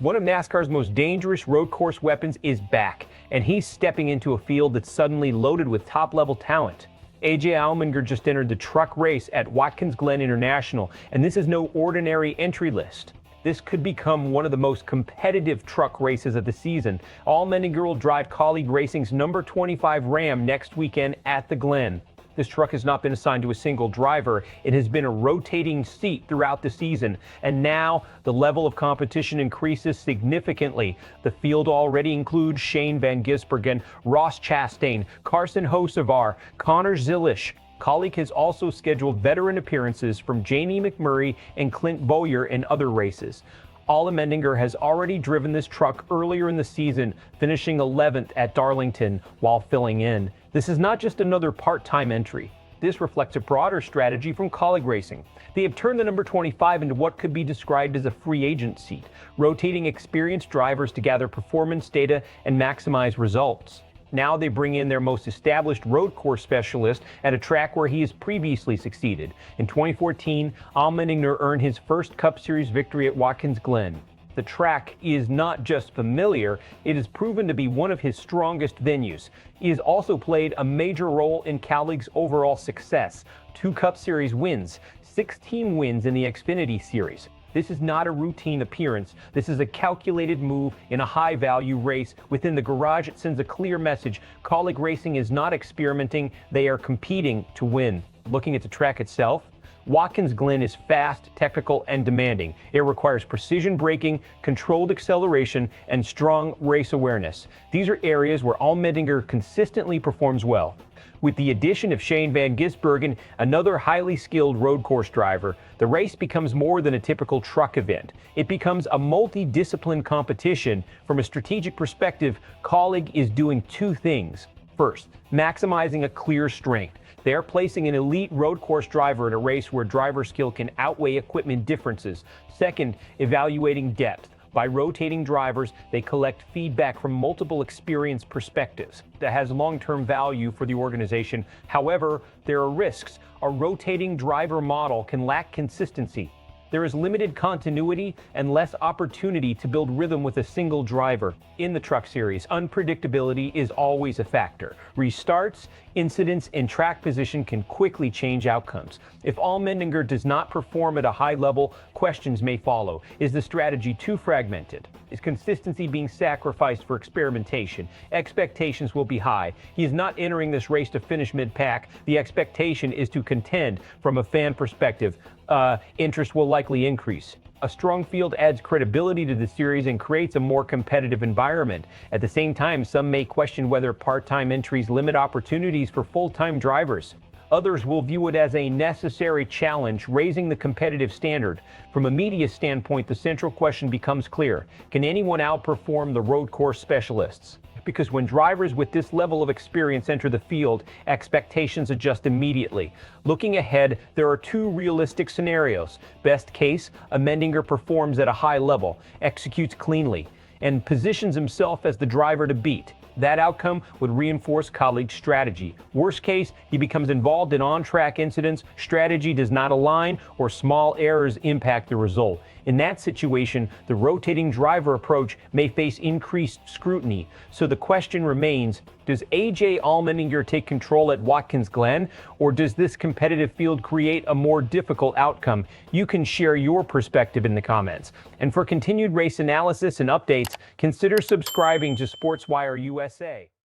One of NASCAR's most dangerous road course weapons is back, and he's stepping into a field that's suddenly loaded with top-level talent. AJ Allmendinger just entered the truck race at Watkins Glen International, and this is no ordinary entry list. This could become one of the most competitive truck races of the season. Allmendinger will drive Kaulig Racing's number 25 Ram next weekend at the Glen. This truck has not been assigned to a single driver. It has been a rotating seat throughout the season, and now the level of competition increases significantly. The field already includes Shane van Gisbergen, Ross Chastain, Carson Hocevar, Zilisch. Kaulig has also scheduled veteran appearances from Jamie McMurray and Clint Bowyer in other races. Allmendinger has already driven this truck earlier in the season, finishing 11th at Darlington while filling in. This is not just another part-time entry. This reflects a broader strategy from Kaulig Racing. They have turned the number 25 into what could be described as a free agent seat, rotating experienced drivers to gather performance data and maximize results. Now they bring in their most established road course specialist at a track where he has previously succeeded. In 2014, Allmendinger earned his first Cup Series victory at Watkins Glen. The track is not just familiar, it has proven to be one of his strongest venues. He has also played a major role in Kaulig's overall success. 2 Cup Series wins, 16 wins in the Xfinity Series. This is not a routine appearance. This is a calculated move in a high-value race. Within the garage, it sends a clear message. Kaulig Racing is not experimenting. They are competing to win. Looking at the track itself, Watkins Glen is fast, technical, and demanding. It requires precision braking, controlled acceleration, and strong race awareness. These are areas where Allmendinger consistently performs well. With the addition of Shane van Gisbergen, another highly skilled road course driver, the race becomes more than a typical truck event. It becomes a multi-discipline competition. From a strategic perspective, Kaulig is doing 2 things. First, maximizing a clear strength. They're placing an elite road course driver in a race where driver skill can outweigh equipment differences. Second, evaluating depth. By rotating drivers, they collect feedback from multiple experience perspectives. That has long-term value for the organization. However, there are risks. A rotating driver model can lack consistency. There is limited continuity and less opportunity to build rhythm with a single driver. In the Truck Series, unpredictability is always a factor. Restarts, incidents, and track position can quickly change outcomes. If Allmendinger does not perform at a high level, questions may follow. Is the strategy too fragmented? Is consistency being sacrificed for experimentation? Expectations will be high. He is not entering this race to finish mid-pack. The expectation is to contend. From a fan perspective, interest will likely increase. A strong field adds credibility to the series and creates a more competitive environment. At the same time, some may question whether part-time entries limit opportunities for full-time drivers. Others will view it as a necessary challenge, raising the competitive standard. From a media standpoint, the central question becomes clear. Can anyone outperform the road course specialists? Because when drivers with this level of experience enter the field, expectations adjust immediately. Looking ahead, there are 2 realistic scenarios. Best case, Allmendinger performs at a high level, executes cleanly, and positions himself as the driver to beat. That outcome would reinforce Kaulig's strategy. Worst case, he becomes involved in on-track incidents, strategy does not align, or small errors impact the result. In that situation, the rotating driver approach may face increased scrutiny. So the question remains, does AJ Allmendinger take control at Watkins Glen, or does this competitive field create a more difficult outcome? You can share your perspective in the comments. And for continued race analysis and updates, consider subscribing to SportsWire USA.